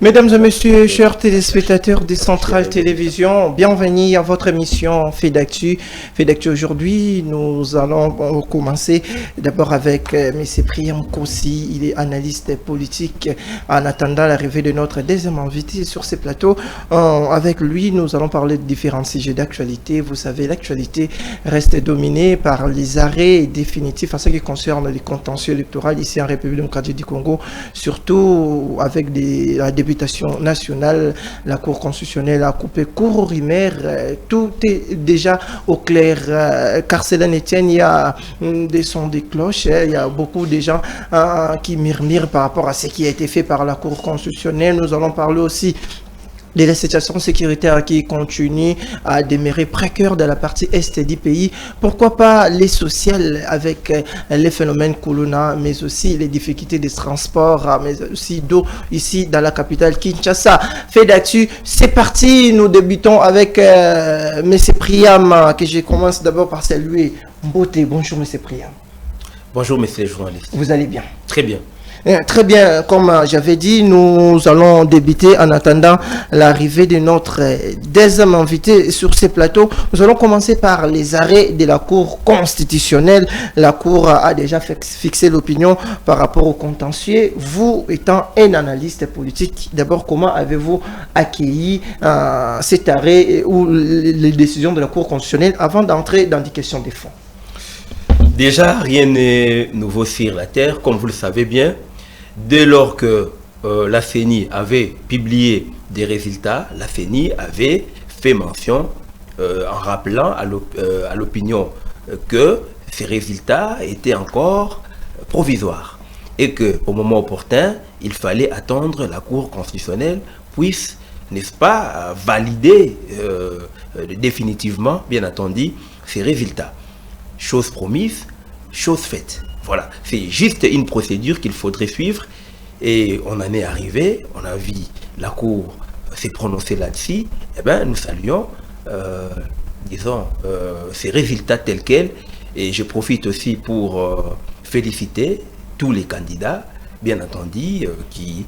Mesdames et messieurs, chers téléspectateurs des Centrales Télévision, bienvenue à votre émission Fait d'Actu. Fait d'Actu aujourd'hui, nous allons commencer d'abord avec M. Priam Kossi, il est analyste politique. En attendant l'arrivée de notre deuxième invité sur ce plateau, avec lui, nous allons parler de différents sujets d'actualité. Vous savez, l'actualité reste dominée par les arrêts définitifs en ce qui concerne les contentieux électoraux ici en République démocratique du Congo, surtout avec la députation nationale. La Cour constitutionnelle a coupé court aux rumeurs. Tout est déjà au clair. Car cela ne tient, il y a des sons de cloche. Il y a beaucoup de gens qui murmurent par rapport à ce qui a été fait par la Cour constitutionnelle. Nous allons parler aussi de la situation sécuritaire qui continue à demeurer précaire dans la partie est du pays. Pourquoi pas les sociales avec les phénomènes Kuluna, mais aussi les difficultés de transport, mais aussi d'eau ici dans la capitale Kinshasa. Fait d'actu, c'est parti. Nous débutons avec M. Priam, que je commence d'abord par saluer. Beauté, bonjour M. Priam. Bonjour messieurs les journalistes. Vous allez bien? Très bien. Très bien, comme j'avais dit, nous allons débuter en attendant l'arrivée de notre deuxième invité sur ce plateau. Nous allons commencer par les arrêts de la Cour constitutionnelle. La Cour a déjà fixé l'opinion par rapport au contentieux. Vous étant un analyste politique, d'abord, comment avez-vous accueilli cet arrêt ou les décisions de la Cour constitutionnelle avant d'entrer dans des questions de fond? Déjà, rien n'est nouveau sur la terre, comme vous le savez bien. Dès lors que la CENI avait publié des résultats, la CENI avait fait mention en rappelant à l'opinion que ces résultats étaient encore provisoires et qu'au moment opportun, il fallait attendre la Cour constitutionnelle puisse, n'est-ce pas, valider définitivement, bien entendu, ces résultats. Chose promise, chose faite. Voilà, c'est juste une procédure qu'il faudrait suivre et on en est arrivé, on a vu la Cour s'est prononcée là-dessus, et bien nous saluons, disons, ces résultats tels quels et je profite aussi pour féliciter tous les candidats, bien entendu, qui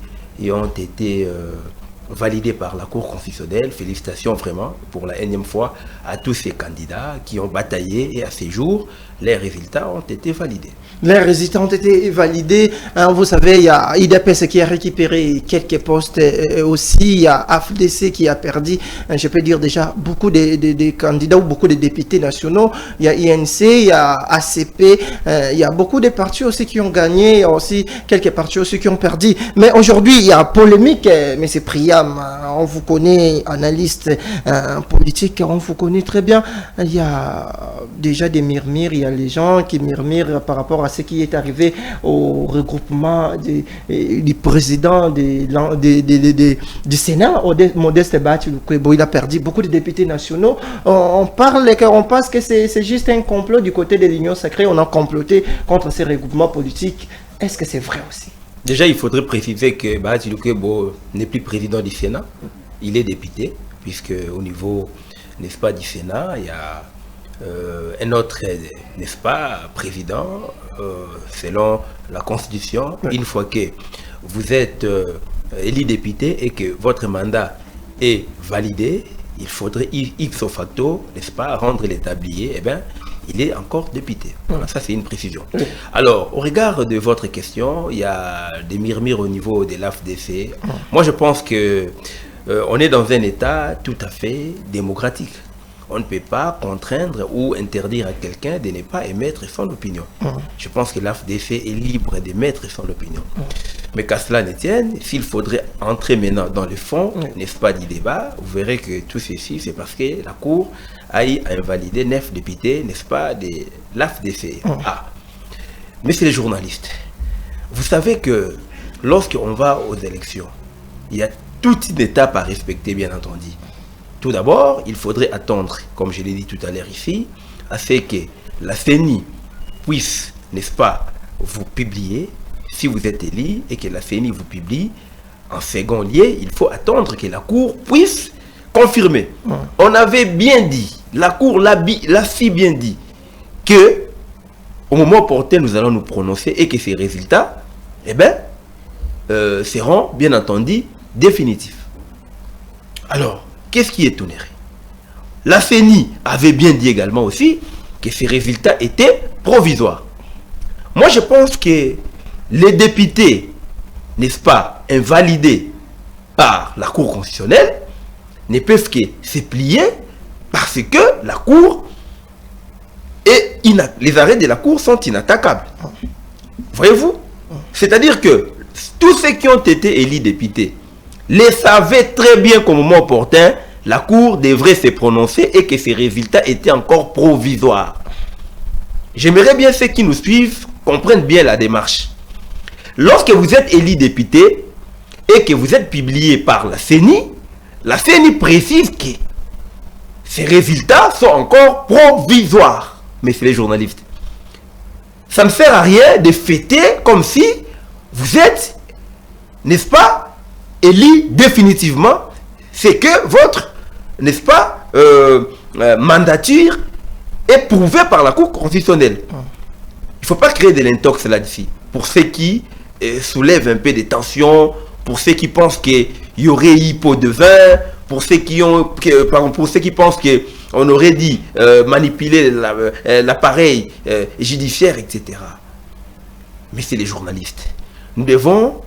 ont été validés par la Cour constitutionnelle. Félicitations vraiment pour la énième fois à tous ces candidats qui ont bataillé et à ces jours, les résultats ont été validés. Les résultats ont été validés. Vous savez, il y a IDPS qui a récupéré quelques postes aussi. Il y a AFDC qui a perdu, je peux dire déjà, beaucoup de candidats ou beaucoup de députés nationaux. Il y a INC, il y a ACP. Il y a beaucoup de partis aussi qui ont gagné. Il y a aussi quelques partis aussi qui ont perdu. Mais aujourd'hui, il y a polémique. Mais c'est Priam. On vous connaît, analyste politique. On vous connaît très bien. Il y a déjà des murmures. Il y a les gens qui murmurent par rapport à ce qui est arrivé au regroupement du président du Sénat, Modeste Bachilukwebo. Il a perdu beaucoup de députés nationaux. On pense que c'est juste un complot du côté de l'Union sacrée. On a comploté contre ces regroupements politiques. Est-ce que c'est vrai aussi? Déjà, il faudrait préciser que Bachilukwebo n'est plus président du Sénat. Il est député, puisque au niveau, n'est-ce pas, du Sénat, il y a un autre, n'est-ce pas, président, selon la Constitution. Oui. Une fois que vous êtes élu député et que votre mandat est validé, il faudrait ipso facto, n'est-ce pas, rendre les tabliers, eh bien, il est encore député. Voilà, ça c'est une précision. Oui. Alors, au regard de votre question, il y a des murmures au niveau de l'AFDC. Moi, je pense que on est dans un état tout à fait démocratique. On ne peut pas contraindre ou interdire à quelqu'un de ne pas émettre son opinion. Je pense que l'AFDC est libre d'émettre son opinion. Mais qu'à cela ne tienne, s'il faudrait entrer maintenant dans le fond, n'est-ce pas, du débat, vous verrez que tout ceci, c'est parce que la Cour a invalidé 9 députés, n'est-ce pas, de l'AFDC. Messieurs les journalistes, vous savez que lorsqu'on va aux élections, il y a toute une étape à respecter, bien entendu. Tout d'abord, il faudrait attendre, comme je l'ai dit tout à l'heure ici, à ce que la CENI puisse, n'est-ce pas, vous publier, si vous êtes élu, et que la CENI vous publie. En second lieu, il faut attendre que la Cour puisse confirmer. On avait bien dit, la Cour l'a si bien dit, que au moment opportun, nous allons nous prononcer et que ces résultats, eh bien, seront bien entendu définitif. Alors, qu'est-ce qui est onéré? La CENI avait bien dit également aussi que ces résultats étaient provisoires. Moi, je pense que les députés, n'est-ce pas, invalidés par la Cour constitutionnelle, ne peuvent que se plier parce que la Cour et les arrêts de la Cour sont inattaquables. Voyez-vous? C'est-à-dire que tous ceux qui ont été élus députés les savaient très bien qu'au moment opportun, la Cour devrait se prononcer et que ces résultats étaient encore provisoires. J'aimerais bien ceux qui nous suivent comprennent bien la démarche. Lorsque vous êtes élu député et que vous êtes publié par la CENI précise que ces résultats sont encore provisoires. Messieurs les journalistes, ça ne sert à rien de fêter comme si vous êtes, n'est-ce pas, élu définitivement. C'est que votre, n'est-ce pas, mandature est prouvée par la Cour constitutionnelle. Il ne faut pas créer de l'intox là-dessus. Pour ceux qui soulèvent un peu de tension, pour ceux qui pensent qu'il y aurait eu pot de vin, pour ceux qui pensent qu'on aurait dit manipuler l'appareil judiciaire, etc. Mais c'est les journalistes. Nous devons,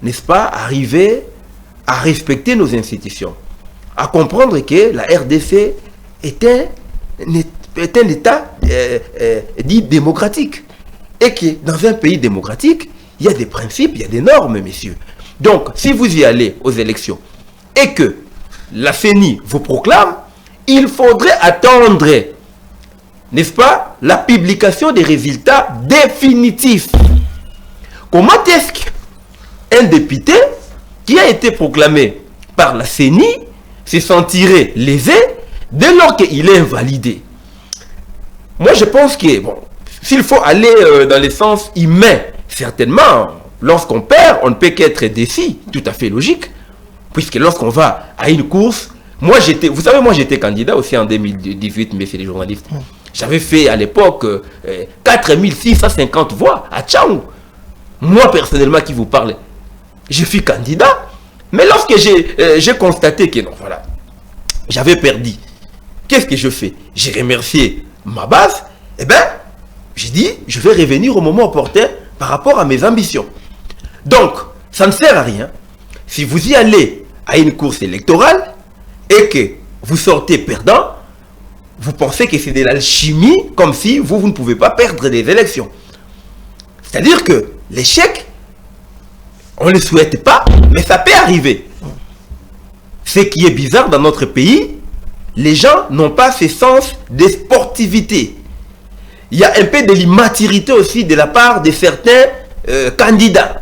n'est-ce pas, arriver à respecter nos institutions, à comprendre que la RDC est un État dit démocratique. Et que dans un pays démocratique, il y a des principes, il y a des normes, messieurs. Donc, si vous y allez aux élections et que la CENI vous proclame, il faudrait attendre, n'est-ce pas, la publication des résultats définitifs. Comment est-ce qu'un député qui a été proclamé par la CENI se sentirait lésé dès lors qu'il est invalidé? Moi, je pense que, bon, s'il faut aller dans le sens humain, certainement, lorsqu'on perd, on ne peut qu'être déçu, tout à fait logique, puisque lorsqu'on va à une course, vous savez, moi j'étais candidat aussi en 2018, messieurs les journalistes. J'avais fait à l'époque 4650 voix à Tchaou. Moi personnellement qui vous parle, je suis candidat, mais lorsque j'ai constaté que non, voilà, j'avais perdu, qu'est-ce que je fais? J'ai remercié ma base, et bien, j'ai dit, je vais revenir au moment opportun par rapport à mes ambitions. Donc, ça ne sert à rien, si vous y allez à une course électorale, et que vous sortez perdant, vous pensez que c'est de l'alchimie, comme si vous ne pouvez pas perdre des élections. C'est-à-dire que l'échec, on ne le souhaite pas, mais ça peut arriver. Ce qui est bizarre dans notre pays, les gens n'ont pas ce sens de sportivité. Il y a un peu de l'immaturité aussi de la part de certains candidats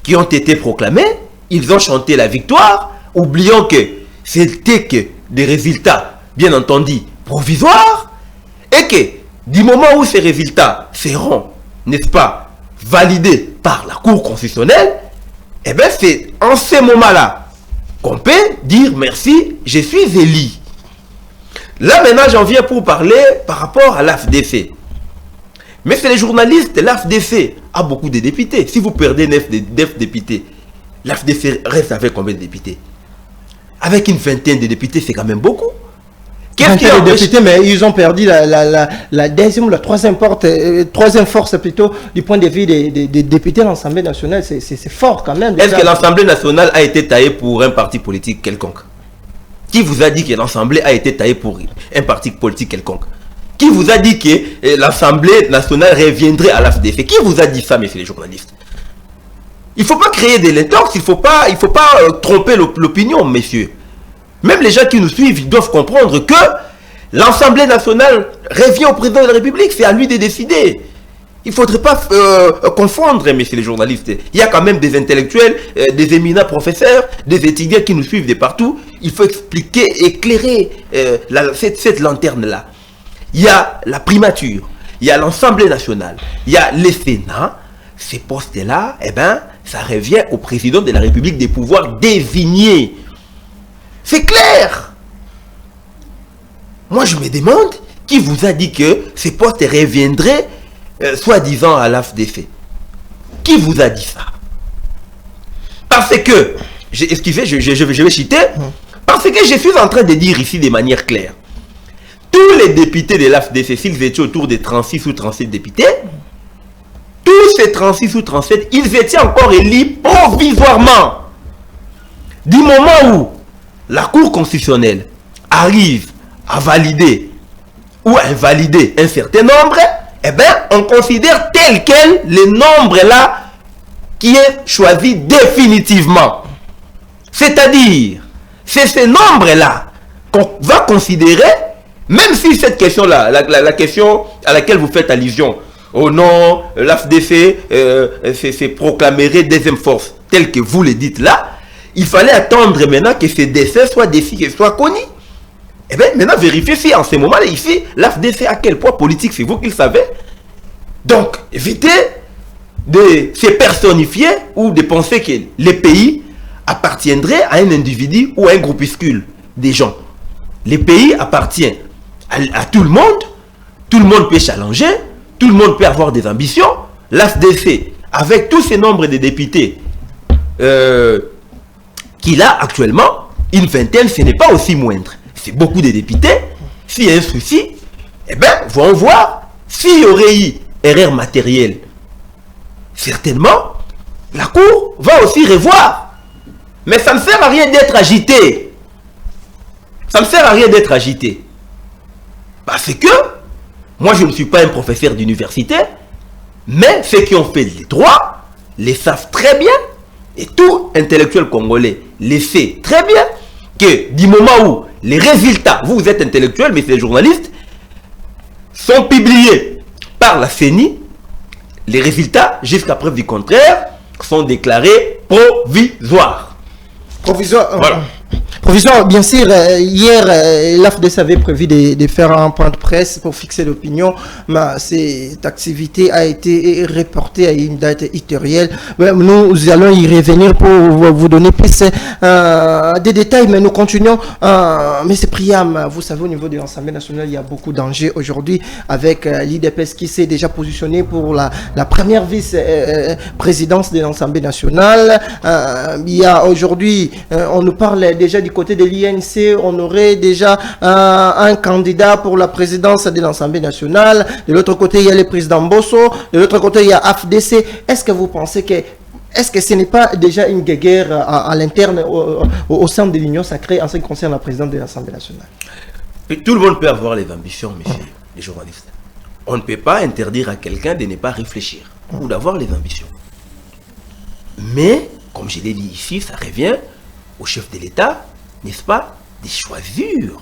qui ont été proclamés. Ils ont chanté la victoire, oubliant que c'était que des résultats, bien entendu, provisoires, et que du moment où ces résultats seront, n'est-ce pas, validés par la Cour constitutionnelle, eh bien c'est en ce moment-là qu'on peut dire merci, je suis élu. Là maintenant j'en viens pour parler par rapport à l'AFDC. Mais c'est les journalistes, l'AFDC a beaucoup de députés. Si vous perdez 9 députés, l'AFDC reste avec combien de députés? Avec une vingtaine de députés, c'est quand même beaucoup. Qu'est-ce qu'il y a de députés, mais ils ont perdu la deuxième ou la troisième force plutôt du point de vue des députés de l'Assemblée nationale. C'est fort quand même. Est-ce que l'Assemblée nationale a été taillée pour un parti politique quelconque? Qui vous a dit que l'Assemblée a été taillée pour un parti politique quelconque? Qui vous a dit que l'Assemblée nationale reviendrait à l'AFDC? Qui vous a dit ça, messieurs les journalistes? Il ne faut pas créer des l'intox, il ne faut pas tromper l'opinion, messieurs. Même les gens qui nous suivent, ils doivent comprendre que l'Assemblée nationale revient au président de la République, c'est à lui de décider. Il ne faudrait pas confondre, messieurs les journalistes. Il y a quand même des intellectuels, des éminents professeurs, des étudiants qui nous suivent de partout. Il faut expliquer, éclairer cette lanterne-là. Il y a la primature, il y a l'Assemblée nationale, il y a le Sénat. Ces postes-là, eh ben, ça revient au président de la République de pouvoir désigner. C'est clair. Moi, je me demande qui vous a dit que ces postes reviendraient, soi-disant, à l'AFDC. Qui vous a dit ça? Parce que excusez, je vais citer, parce que je suis en train de dire ici de manière claire. Tous les députés de l'AFDC, s'ils étaient autour de 36 ou 37 députés, tous ces 36 ou 37, ils étaient encore élus provisoirement. Du moment où la Cour constitutionnelle arrive à valider ou à invalider un certain nombre, eh bien, on considère tel quel le nombre là qui est choisi définitivement. C'est-à-dire, c'est ce nombre-là qu'on va considérer, même si cette question-là, la question à laquelle vous faites allusion, oh non, l'AFDC se proclamerait deuxième force, tel que vous le dites là, il fallait attendre maintenant que ces décès soient connus. Eh bien, maintenant, vérifiez si en ce moment-là, ici, l'AFDC a quel poids politique, c'est vous qui le savez. Donc, évitez de se personnifier ou de penser que les pays appartiendrait à un individu ou à un groupuscule des gens. Le pays appartient à tout le monde peut challenger, tout le monde peut avoir des ambitions. L'AFDC, avec tous ces nombres de députés qu'il a actuellement, une vingtaine, ce n'est pas aussi moindre. C'est beaucoup de députés. S'il y a un souci, eh bien, voyons voir s'il y aurait eu erreur matérielle. Certainement, la Cour va aussi revoir. Mais ça ne sert à rien d'être agité. Ça ne sert à rien d'être agité. Parce que, moi je ne suis pas un professeur d'université, mais ceux qui ont fait les droits les savent très bien, et tout intellectuel congolais les sait très bien, que du moment où les résultats, vous êtes intellectuel, mais c'est les journalistes, sont publiés par la CENI, les résultats, jusqu'à preuve du contraire, sont déclarés provisoires. Provisoire. Voilà. Provisoire, bien sûr, hier, l'AFDC avait prévu de faire un point de presse pour fixer l'opinion, mais cette activité a été reportée à une date ultérieure. Nous allons y revenir pour vous donner plus des détails, mais nous continuons. Mais c'est Priam, vous savez, au niveau de l'Assemblée nationale, il y a beaucoup d'enjeux aujourd'hui avec l'IDPS qui s'est déjà positionné pour la première vice-présidence de l'Assemblée nationale. Il y a aujourd'hui, on nous parle déjà du côté de l'INC, on aurait déjà un candidat pour la présidence de l'Assemblée nationale. De l'autre côté, il y a le président Bosso. De l'autre côté, il y a AFDC. Est-ce que vous pensez que ce n'est pas déjà une guerre à l'interne au sein de l'Union sacrée en ce qui concerne la présidence de l'Assemblée nationale? Tout le monde peut avoir les ambitions, messieurs les journalistes. On ne peut pas interdire à quelqu'un de ne pas réfléchir ou d'avoir les ambitions. Mais, comme je l'ai dit ici, ça revient au chef de l'État, n'est-ce pas, de choisir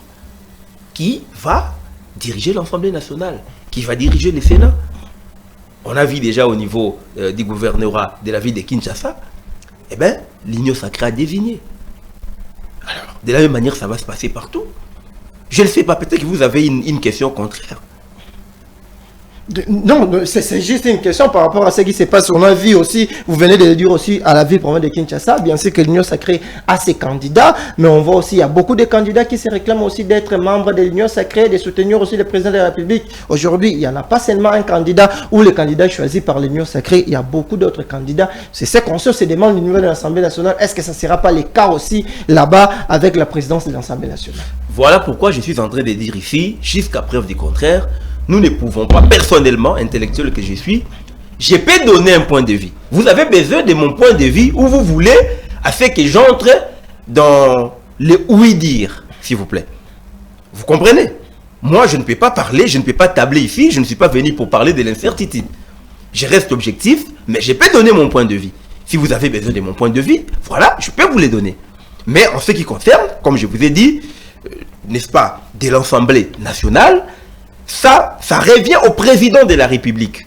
qui va diriger l'Assemblée nationale, qui va diriger le Sénat. On a vu déjà au niveau du gouvernorat de la ville de Kinshasa, eh bien, l'Union sacrée a désigné. Alors, de la même manière, ça va se passer partout. Je ne sais pas, peut-être que vous avez une question contraire. Non, c'est juste une question par rapport à ce qui se passe. On a vu aussi, vous venez de le dire aussi, à la ville province de Kinshasa, bien sûr que l'Union sacrée a ses candidats, mais on voit aussi, il y a beaucoup de candidats qui se réclament aussi d'être membres de l'Union sacrée, de soutenir aussi le président de la République. Aujourd'hui, il n'y en a pas seulement un candidat ou le candidat choisi par l'Union sacrée, il y a beaucoup d'autres candidats. C'est ce qu'on se demande au niveau de l'Assemblée nationale. Est-ce que ça ne sera pas le cas aussi là-bas avec la présidence de l'Assemblée nationale? Voilà pourquoi je suis en train de dire ici, jusqu'à preuve du contraire, nous ne pouvons pas, personnellement, intellectuel que je suis, je peux donner un point de vue. Vous avez besoin de mon point de vue où vous voulez, afin que j'entre dans le oui-dire, s'il vous plaît. Vous comprenez? Moi, je ne peux pas parler, je ne peux pas tabler ici, je ne suis pas venu pour parler de l'incertitude. Je reste objectif, mais je peux donner mon point de vue. Si vous avez besoin de mon point de vue, voilà, je peux vous le donner. Mais en ce qui concerne, comme je vous ai dit, n'est-ce pas, de l'Assemblée nationale, ça revient au président de la République.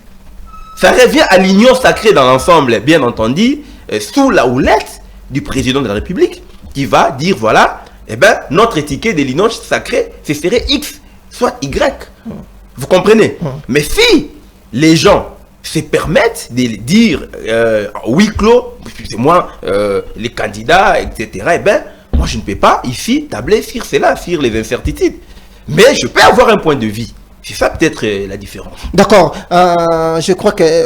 Ça revient à l'Union sacrée dans l'ensemble, bien entendu, sous la houlette du président de la République, qui va dire, voilà, eh ben, notre étiquette de l'Union sacrée, ce serait X, soit Y. Vous comprenez? Mais si les gens se permettent de dire huis clos, excusez-moi, les candidats, etc., eh ben, moi je ne peux pas ici tabler sur cela, sur les incertitudes. Mais je peux avoir un point de vue. C'est ça peut-être la différence. D'accord. Je crois que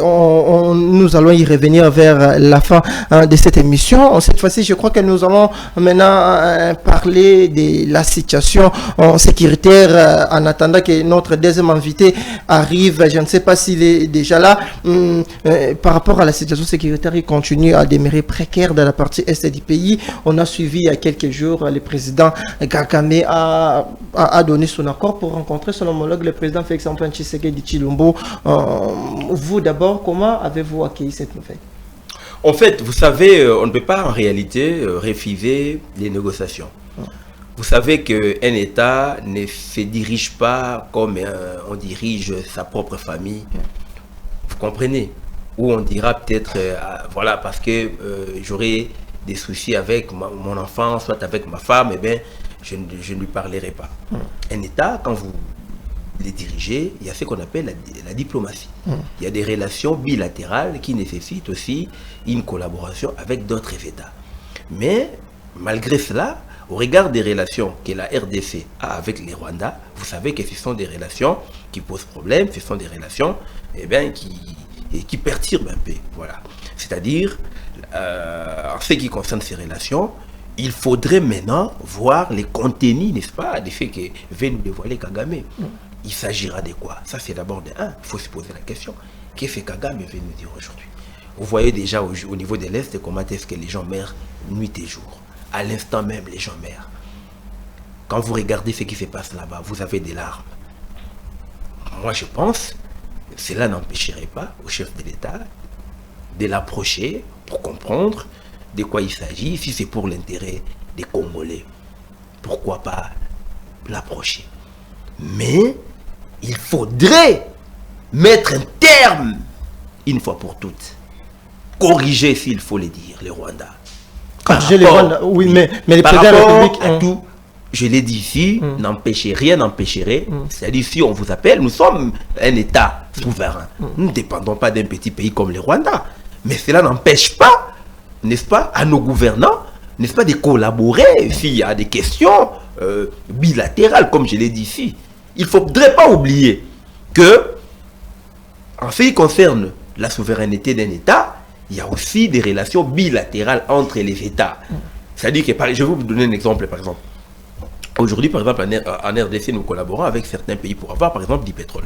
nous allons y revenir vers la fin de cette émission. Cette fois-ci, je crois que nous allons maintenant parler de la situation sécuritaire en attendant que notre deuxième invité arrive. Je ne sais pas s'il est déjà là. Par rapport à la situation sécuritaire, il continue à demeurer précaire dans la partie est du pays. On a suivi il y a quelques jours, le président Kagame a donné son accord pour rencontrer son homologue, le président Félix-Antoine Tshisekedi Tshilombo. Vous d'abord, comment avez-vous accueilli cette nouvelle? En fait, vous savez, on ne peut pas en réalité refuser les négociations. Vous savez qu'un État ne se dirige pas comme on dirige sa propre famille. Vous comprenez? Ou on dira peut-être, voilà, parce que j'aurai des soucis avec mon enfant, soit avec ma femme, eh bien, je ne lui parlerai pas. Un État, quand vous les dirigez, il y a ce qu'on appelle la diplomatie. Il y a des relations bilatérales qui nécessitent aussi une collaboration avec d'autres États. Mais malgré cela, au regard des relations que la RDC a avec les Rwandais, vous savez que ce sont des relations qui posent problème, ce sont des relations qui perturbent un peu. Voilà. C'est-à-dire, en ce qui concerne ces relations, il faudrait maintenant voir les contenus, n'est-ce pas, des faits que veut nous dévoiler Kagame. Il s'agira de quoi? Ça, c'est d'abord de un. Il faut se poser la question. Qu'est-ce que Kagame veut nous dire aujourd'hui? Vous voyez déjà au niveau de l'Est comment est-ce que les gens meurent nuit et jour. À l'instant même, les gens meurent. Quand vous regardez ce qui se passe là-bas, vous avez des larmes. Moi, je pense que cela n'empêcherait pas au chef de l'État de l'approcher pour comprendre de quoi il s'agit. Si c'est pour l'intérêt des Congolais, pourquoi pas l'approcher? Mais il faudrait mettre un terme, une fois pour toutes, corriger, s'il faut le dire, les Rwandais. Corriger les Rwandais, oui, mais le par président de la rapport République... à tout, je l'ai dit ici, rien n'empêcherait. C'est-à-dire, si on vous appelle, nous sommes un État souverain. Nous ne dépendons pas d'un petit pays comme les Rwandais. Mais cela n'empêche pas, n'est-ce pas, à nos gouvernants, n'est-ce pas, de collaborer s'il y a des questions bilatérales, comme je l'ai dit ici. Il ne faudrait pas oublier que, en ce qui concerne la souveraineté d'un État, il y a aussi des relations bilatérales entre les États. C'est-à-dire que, je vais vous donner un exemple, par exemple. Aujourd'hui, par exemple, en RDC, nous collaborons avec certains pays pour avoir, par exemple, du pétrole.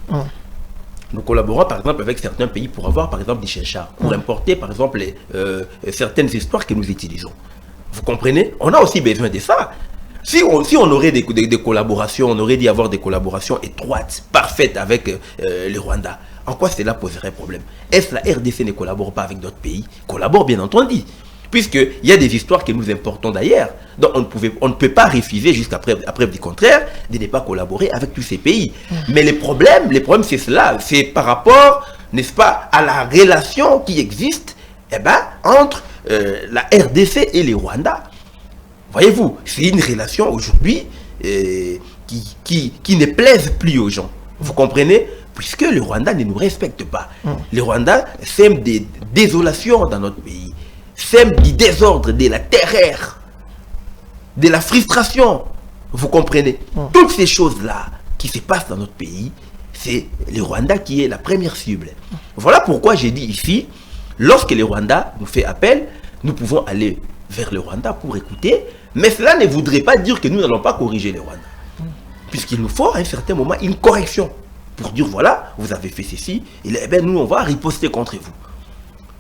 Nous collaborons, par exemple, avec certains pays pour avoir, par exemple, du chicha, pour importer, par exemple, certaines histoires que nous utilisons. Vous comprenez? On a aussi besoin de ça. Si on aurait des collaborations, on aurait dû avoir des collaborations étroites, parfaites avec les Rwandais. En quoi cela poserait problème? Est-ce que la RDC ne collabore pas avec d'autres pays? Collabore, bien entendu. Puisqu'il y a des histoires que nous importons d'ailleurs. Donc on ne peut pas refuser, jusqu'à preuve du contraire, de ne pas collaborer avec tous ces pays. Mais les problèmes c'est cela. C'est par rapport, n'est-ce pas, à la relation qui existe entre la RDC et les Rwandais. Voyez-vous, c'est une relation aujourd'hui qui ne plaise plus aux gens. Vous comprenez? Puisque les Rwandais ne nous respectent pas. Les Rwandais sèment des désolations dans notre pays. Sèment du désordre, de la terreur, de la frustration. Vous comprenez? Toutes ces choses-là qui se passent dans notre pays, c'est le Rwanda qui est la première cible. Voilà pourquoi j'ai dit ici, lorsque le Rwanda nous fait appel, nous pouvons aller vers le Rwanda pour écouter, mais cela ne voudrait pas dire que nous n'allons pas corriger les Rwandais. Puisqu'il nous faut à un certain moment une correction pour dire voilà, vous avez fait ceci, et bien nous on va riposter contre vous.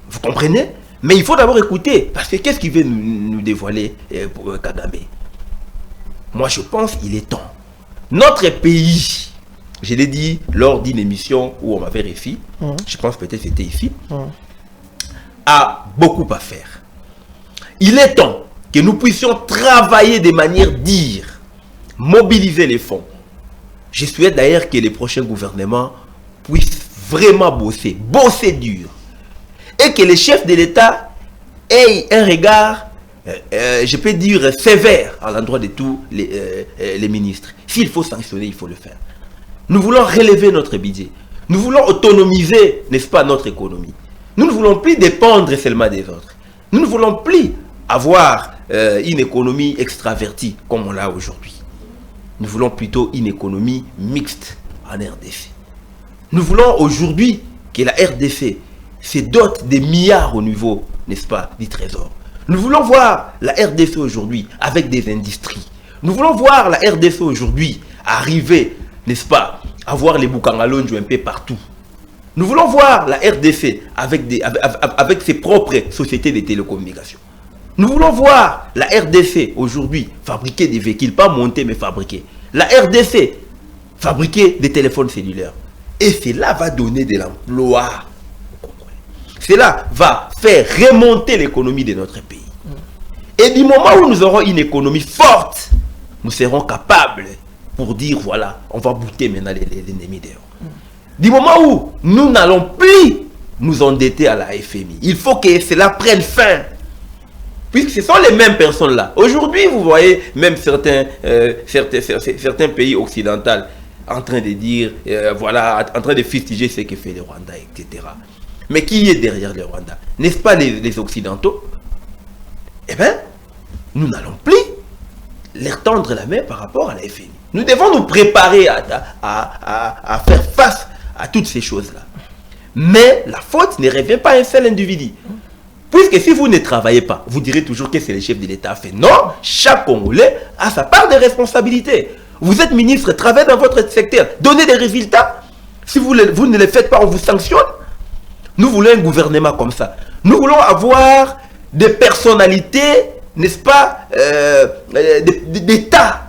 Vous comprenez? Mais il faut d'abord écouter, parce que qu'est-ce qu'il veut nous dévoiler pour Kagame? Moi je pense qu'il est temps. Notre pays, je l'ai dit lors d'une émission où on m'avait réfi, je pense peut-être c'était ici, a beaucoup à faire. Il est temps que nous puissions travailler de manière dire, mobiliser les fonds. Je souhaite d'ailleurs que les prochains gouvernements puissent vraiment bosser dur. Et que les chefs de l'État aient un regard, je peux dire, sévère à l'endroit de tous les ministres. S'il faut sanctionner, il faut le faire. Nous voulons relever notre budget. Nous voulons autonomiser, n'est-ce pas, notre économie. Nous ne voulons plus dépendre seulement des autres. Nous ne voulons plus avoir une économie extravertie comme on l'a aujourd'hui. Nous voulons plutôt une économie mixte en RDC. Nous voulons aujourd'hui que la RDC se dote des milliards au niveau, n'est-ce pas, du trésor. Nous voulons voir la RDC aujourd'hui avec des industries. Nous voulons voir la RDC aujourd'hui arriver, n'est-ce pas, à voir les Bukangalonjo un peu partout. Nous voulons voir la RDC avec ses propres sociétés de télécommunications. Nous voulons voir la RDC aujourd'hui fabriquer des véhicules, pas monter mais fabriquer. La RDC fabriquer des téléphones cellulaires. Et cela va donner de l'emploi. Cela va faire remonter l'économie de notre pays. Et du moment où nous aurons une économie forte, nous serons capables pour dire, voilà, on va bouter maintenant l'ennemi dehors. Du moment où nous n'allons plus nous endetter à la FMI, il faut que cela prenne fin. Puisque ce sont les mêmes personnes-là. Aujourd'hui, vous voyez même certains pays occidentaux en train de dire, voilà, en train de fustiger ce que fait le Rwanda, etc. Mais qui est derrière le Rwanda? N'est-ce pas les Occidentaux? Eh bien, nous n'allons plus leur tendre la main par rapport à la FMI. Nous devons nous préparer à faire face à toutes ces choses-là. Mais la faute ne revient pas à un seul individu. Puisque si vous ne travaillez pas, vous direz toujours que c'est le chef de l'État fait. Non, chaque Congolais a sa part de responsabilité. Vous êtes ministre, travaillez dans votre secteur, donnez des résultats. Si vous ne les faites pas, on vous sanctionne. Nous voulons un gouvernement comme ça. Nous voulons avoir des personnalités, n'est-ce pas, d'État.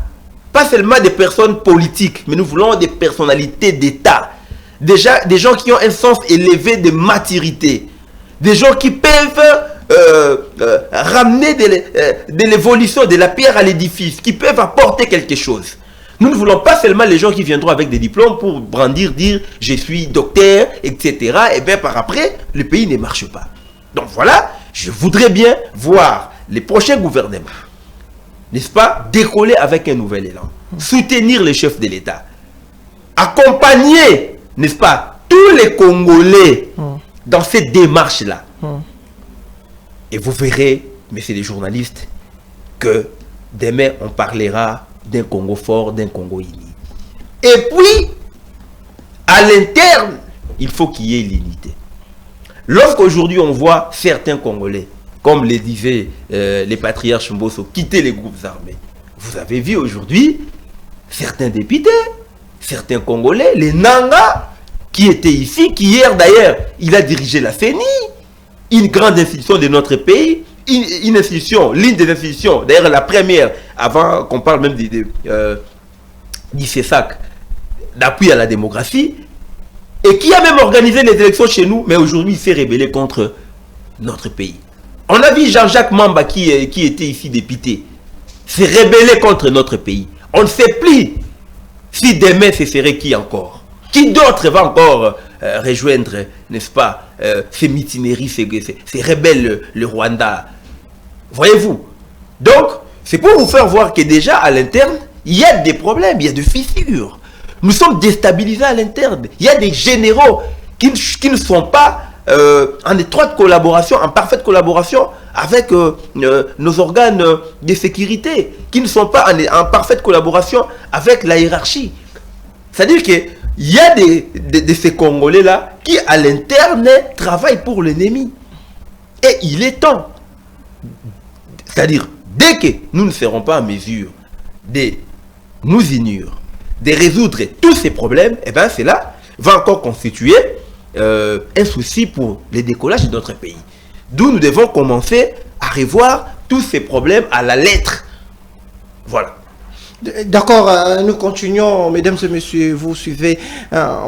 Pas seulement des personnes politiques, mais nous voulons des personnalités d'État. Déjà, des gens qui ont un sens élevé de maturité. Des gens qui peuvent ramener de l'évolution, de la pierre à l'édifice, qui peuvent apporter quelque chose. Nous ne voulons pas seulement les gens qui viendront avec des diplômes pour brandir, dire je suis docteur, etc. Et bien par après, le pays ne marche pas. Donc voilà, je voudrais bien voir les prochains gouvernements, n'est-ce pas, décoller avec un nouvel élan, soutenir les chefs de l'État, accompagner, n'est-ce pas, tous les Congolais dans cette démarche-là. Et vous verrez, messieurs les journalistes, que demain on parlera d'un Congo fort, d'un Congo uni. Et puis, à l'interne, il faut qu'il y ait l'unité. Lorsqu'aujourd'hui on voit certains Congolais, comme le disaient les patriarches Mbosso, quitter les groupes armés, vous avez vu aujourd'hui certains députés, certains Congolais, les Nanga, qui étaient ici, qui hier d'ailleurs, il a dirigé la CENI, une grande institution de notre pays, une institution, l'une des institutions, d'ailleurs la première, avant qu'on parle même du CESAC, d'appui à la démographie, et qui a même organisé les élections chez nous, mais aujourd'hui il s'est rébellé contre notre pays. On a vu Jean-Jacques Mamba qui était ici député, s'est rébellé contre notre pays. On ne sait plus si demain ce serait qui encore. Qui d'autre va encore rejoindre, n'est-ce pas, ces mutineries, ces rebelles, le Rwanda. Voyez-vous? Donc, c'est pour vous faire voir que déjà à l'interne, il y a des problèmes, il y a des fissures. Nous sommes déstabilisés à l'interne. Il y a des généraux qui ne sont pas en étroite collaboration, en parfaite collaboration avec nos organes de sécurité, qui ne sont pas en parfaite collaboration avec la hiérarchie. C'est-à-dire qu'il y a de ces Congolais-là qui, à l'interne, travaillent pour l'ennemi. Et il est temps. C'est-à-dire, dès que nous ne serons pas en mesure de nous unir, de résoudre tous ces problèmes, eh bien, cela va encore constituer un souci pour le décollage de notre pays. D'où nous devons commencer à revoir tous ces problèmes à la lettre. Voilà. D'accord, nous continuons, mesdames et messieurs, vous suivez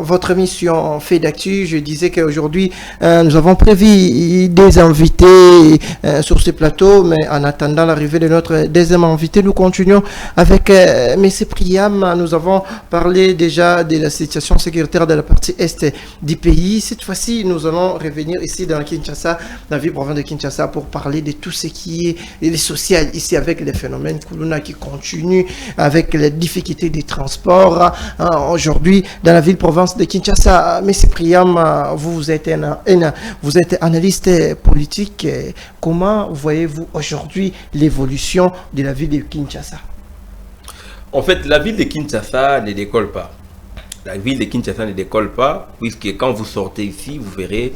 votre émission Fait d'actu. Je disais qu'aujourd'hui, nous avons prévu des invités sur ce plateau, mais en attendant l'arrivée de notre deuxième invité, nous continuons avec M. Priam. Nous avons parlé déjà de la situation sécuritaire de la partie est du pays. Cette fois-ci, nous allons revenir ici dans Kinshasa, dans la ville province de Kinshasa, pour parler de tout ce qui est social ici avec les phénomènes Kuluna qui continuent, avec les difficultés des transports aujourd'hui dans la ville-province de Kinshasa. M. Priam, vous êtes analyste politique. Comment voyez-vous aujourd'hui l'évolution de la ville de Kinshasa? En fait, la ville de Kinshasa ne décolle pas. La ville de Kinshasa ne décolle pas, puisque quand vous sortez ici, vous verrez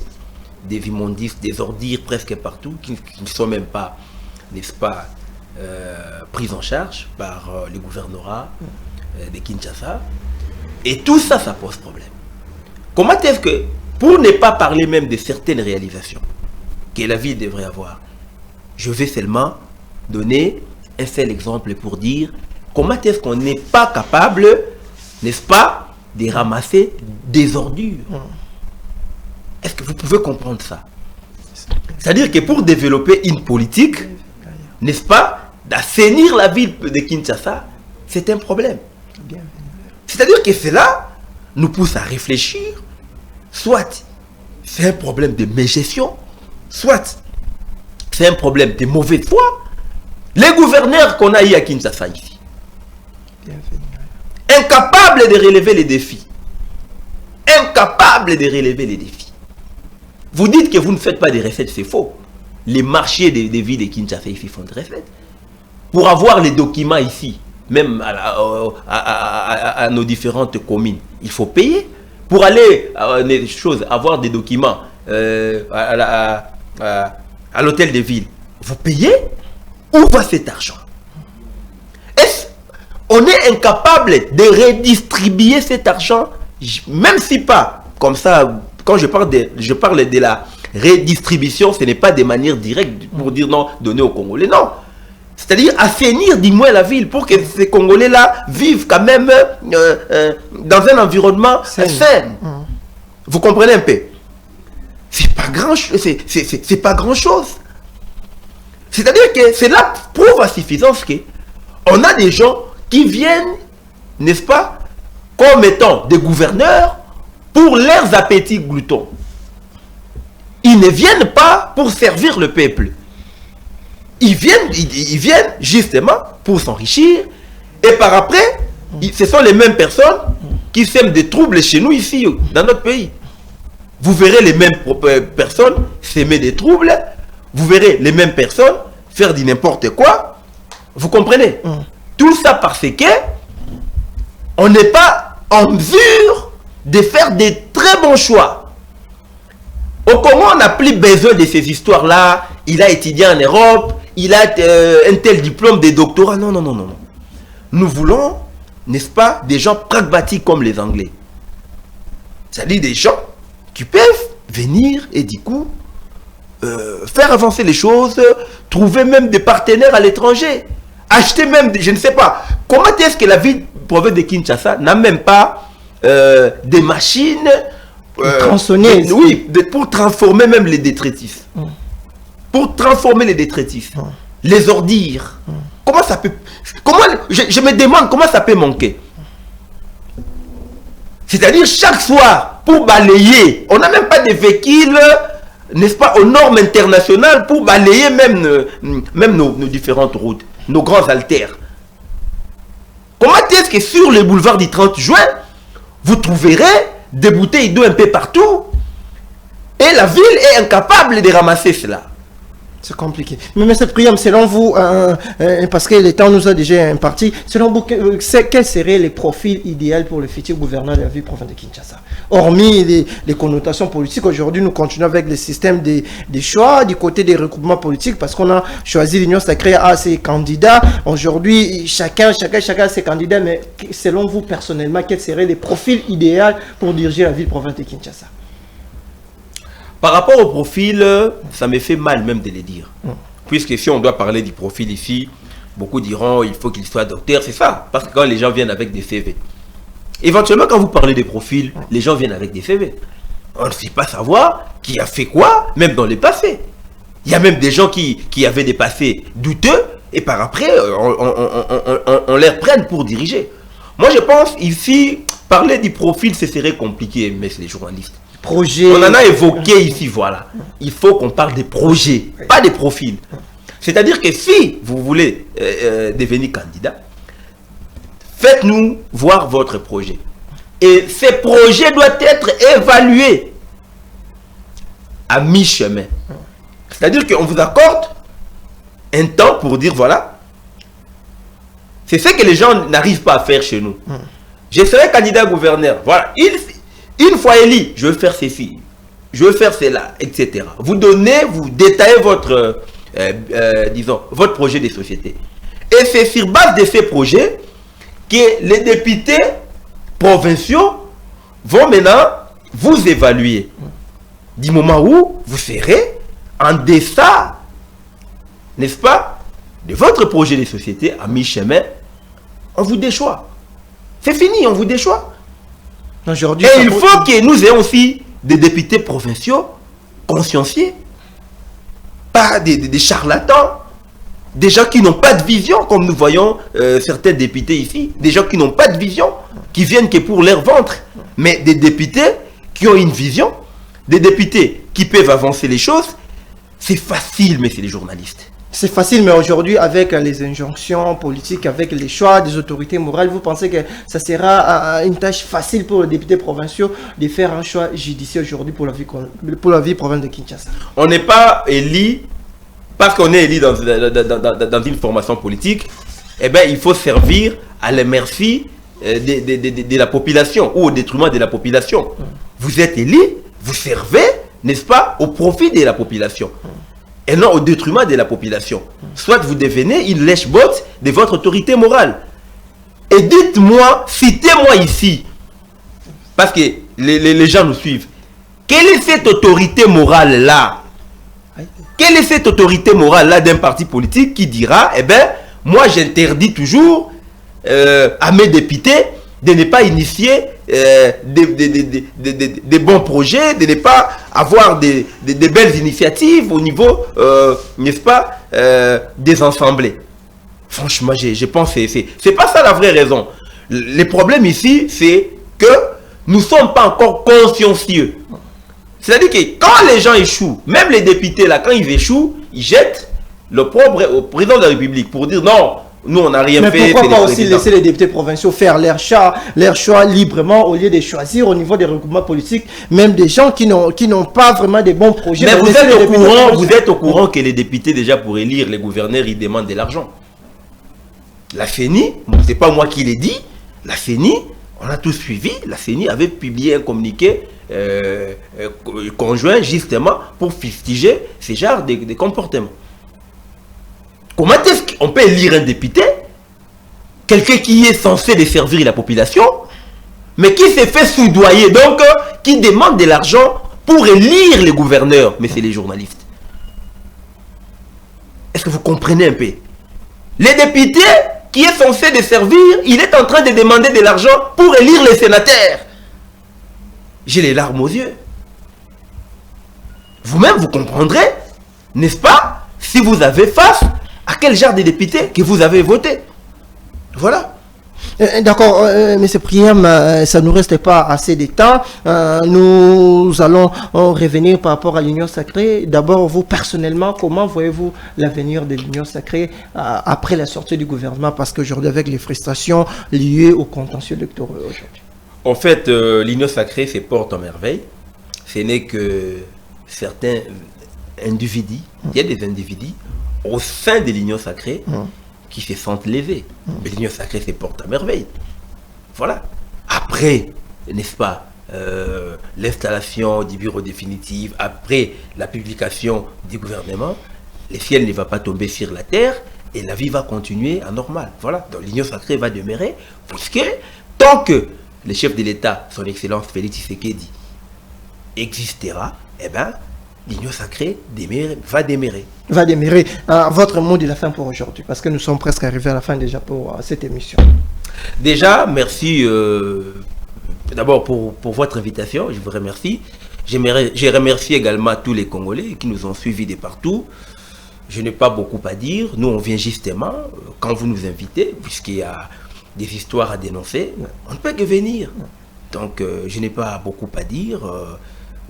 des immondices, des ordures presque partout, qui ne sont même pas, n'est-ce pas, prises en charge par le gouvernorat de Kinshasa. Et tout ça, ça pose problème. Comment est-ce que, pour ne pas parler même de certaines réalisations que la ville devrait avoir, je vais seulement donner un seul exemple pour dire comment est-ce qu'on n'est pas capable, n'est-ce pas, de ramasser des ordures. Est-ce que vous pouvez comprendre ça? C'est-à-dire que pour développer une politique, n'est-ce pas, d'assainir la ville de Kinshasa, c'est un problème. C'est-à-dire que cela nous pousse à réfléchir, soit c'est un problème de mégestion, soit c'est un problème de mauvaise foi. Les gouverneurs qu'on a eu à Kinshasa ici, incapables de relever les défis. Incapables de relever les défis. Vous dites que vous ne faites pas des recettes, c'est faux. Les marchés des villes de Kinshasa ici font des recettes. Pour avoir les documents ici, même à nos différentes communes, il faut payer. Pour aller avoir des documents à l'hôtel de ville, vous payez. Où va cet argent? On est incapable de redistribuer cet argent, même si pas comme ça. Quand je parle de la redistribution, ce n'est pas de manière directe pour dire non, donner aux Congolais, non. C'est-à-dire assainir du moins la ville pour que ces Congolais-là vivent quand même dans un environnement sain. Vous comprenez un peu? C'est pas grand-chose. C'est-à-dire que cela prouve à suffisance qu'on a des gens qui viennent, n'est-ce pas, comme étant des gouverneurs pour leurs appétits gloutons. Ils ne viennent pas pour servir le peuple. Ils viennent justement pour s'enrichir. Et par après, ce sont les mêmes personnes qui sèment des troubles chez nous ici, dans notre pays. Vous verrez les mêmes personnes s'aimer des troubles. Vous verrez les mêmes personnes faire du n'importe quoi. Vous comprenez? Tout ça parce que on n'est pas en mesure de faire des très bons choix. Au Congo, on n'a plus besoin de ces histoires-là. Il a étudié en Europe, il a un tel diplôme de doctorat. Non, non, non, non. Nous voulons, n'est-ce pas, des gens pragmatiques comme les Anglais. C'est-à-dire des gens qui peuvent venir et du coup faire avancer les choses, trouver même des partenaires à l'étranger, acheter même, je ne sais pas, comment est-ce que la ville province de Kinshasa n'a même pas des machines tronçonneuses, oui, pour transformer même les détritus. Pour transformer les détritus, les ordures. Comment ça peut... je me demande comment ça peut manquer. C'est-à-dire chaque soir, pour balayer, on n'a même pas de véhicules, n'est-ce pas, aux normes internationales pour balayer même nos différentes routes, nos grands haltères. Comment est-ce que sur le boulevard du 30 juin, vous trouverez des bouteilles d'eau un peu partout et la ville est incapable de ramasser cela? C'est compliqué. Mais M. Priam, selon vous, parce que le temps nous a déjà imparti, selon vous, quels seraient les profils idéaux pour le futur gouverneur de la ville province de Kinshasa? Hormis les connotations politiques, aujourd'hui nous continuons avec le système des choix du côté des regroupements politiques parce qu'on a choisi l'Union sacrée à ses candidats. Aujourd'hui, chacun a ses candidats, mais selon vous personnellement, quels seraient les profils idéaux pour diriger la ville province de Kinshasa? Par rapport au profil, ça me fait mal même de le dire. Puisque si on doit parler du profil ici, beaucoup diront il faut qu'il soit docteur, c'est ça. Parce que quand les gens viennent avec des CV. Éventuellement, quand vous parlez des profils, les gens viennent avec des CV. On ne sait pas savoir qui a fait quoi, même dans le passé. Il y a même des gens qui avaient des passés douteux, et par après, on les prenne pour diriger. Moi, je pense ici, parler du profil, ce serait compliqué, mais c'est les journalistes. Projet. On en a évoqué ici, voilà. Il faut qu'on parle des projets, pas des profils. C'est-à-dire que si vous voulez devenir candidat, faites-nous voir votre projet. Et ce projet doit être évalué à mi-chemin. C'est-à-dire qu'on vous accorde un temps pour dire, voilà, c'est ce que les gens n'arrivent pas à faire chez nous. je serai candidat gouverneur. Voilà. Une fois élu, je veux faire ceci, je veux faire cela, etc. Vous détaillez votre, disons, votre projet de société. Et c'est sur base de ces projets que les députés provinciaux vont maintenant vous évaluer. Du moment où vous serez en deçà, n'est-ce pas, de votre projet de société à mi-chemin, on vous déchoit. C'est fini, on vous déchoit. Aujourd'hui, et il faut que nous ayons aussi des députés provinciaux conscienciés, pas des charlatans, des gens qui n'ont pas de vision, comme nous voyons certains députés ici, des gens qui n'ont pas de vision, qui viennent que pour leur ventre, mais des députés qui ont une vision, des députés qui peuvent avancer les choses. C'est facile, mais c'est les journalistes. C'est facile, mais aujourd'hui, avec les injonctions politiques, avec les choix des autorités morales, vous pensez que ça sera une tâche facile pour les députés provinciaux de faire un choix judiciaire aujourd'hui pour la vie provinciale de Kinshasa? On n'est pas élu parce qu'on est élu dans une formation politique. Eh bien, il faut servir à la merci de la population ou au détriment de la population. Vous êtes élu, vous servez, n'est-ce pas, au profit de la population. Et non au détriment de la population. Soit vous devenez une lèche-botte de votre autorité morale. Et dites-moi, citez-moi ici, parce que les gens nous suivent, quelle est cette autorité morale-là? Quelle est cette autorité morale-là d'un parti politique qui dira, eh bien, moi j'interdis toujours à mes députés de ne pas initier des bons projets, de ne pas avoir des belles initiatives au niveau, n'est-ce pas, des assemblées. Franchement, je pense que c'est pas ça la vraie raison. Le problème ici, c'est que nous ne sommes pas encore consciencieux. C'est-à-dire que quand les gens échouent, même les députés, là, quand ils échouent, ils jettent l'opprobre au président de la République pour dire non, nous on n'a rien fait. Mais pourquoi pas aussi laisser les députés provinciaux faire leur choix librement au lieu de choisir au niveau des regroupements politiques, même des gens qui n'ont pas vraiment de bons projets. Mais vous êtes au courant que les députés, déjà pour élire les gouverneurs, ils demandent de l'argent. La CENI, c'est pas moi qui l'ai dit, la CENI, on a tous suivi, la CENI avait publié un communiqué conjoint justement pour fustiger ce genre de comportement. Comment est-ce qu'on peut élire un député, quelqu'un qui est censé desservir la population, mais qui s'est fait soudoyer, donc qui demande de l'argent pour élire les gouverneurs? Mais c'est les journalistes. Est-ce que vous comprenez un peu? Les députés qui est censé desservir, il est en train de demander de l'argent pour élire les sénateurs. J'ai les larmes aux yeux. Vous-même, vous comprendrez, n'est-ce pas, si vous avez face à quel genre de député que vous avez voté. Voilà. D'accord, M. Priem, ça ne nous reste pas assez de temps. Nous allons revenir par rapport à l'Union Sacrée. D'abord, vous, personnellement, comment voyez-vous l'avenir de l'Union Sacrée après la sortie du gouvernement? Parce qu'aujourd'hui, avec les frustrations liées aux contentieux électoraux aujourd'hui. En fait, l'Union Sacrée se porte en merveille. Ce n'est que certains individus, il y a des individus au sein de l'Union Sacrée qui se sentent lésés. Mais l'Union Sacrée se porte à merveille. Voilà. Après, n'est-ce pas, l'installation du bureau définitif, après la publication du gouvernement, le ciel ne va pas tomber sur la terre et la vie va continuer à normal. Voilà. Donc l'Union Sacrée va demeurer puisque tant que le chef de l'État, son Excellence Félix Tshisekedi, existera, eh bien, l'Union Sacrée va demeurer. Va demeurer. Votre mot de la fin pour aujourd'hui, parce que nous sommes presque arrivés à la fin déjà pour cette émission. Déjà, merci d'abord pour votre invitation, je vous remercie. Je remercie également tous les Congolais qui nous ont suivis de partout. Je n'ai pas beaucoup à dire. Nous, on vient justement, quand vous nous invitez, puisqu'il y a des histoires à dénoncer, on ne peut que venir. Donc, je n'ai pas beaucoup à dire.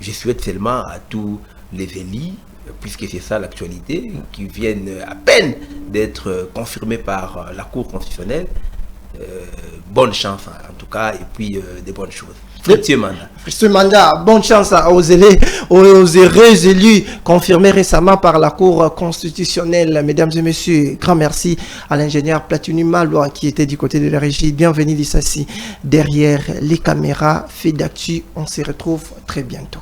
Je souhaite seulement à tous les élus, puisque c'est ça l'actualité, qui viennent à peine d'être confirmés par la Cour constitutionnelle, bonne chance en tout cas, et puis des bonnes choses. Fructueux mandat. Ce mandat, bonne chance aux heureux élus confirmés récemment par la Cour constitutionnelle. Mesdames et messieurs, grand merci à l'ingénieur Platini Malois qui était du côté de la régie. Bienvenue Lissassi derrière les caméras. Fait d'actu, on se retrouve très bientôt.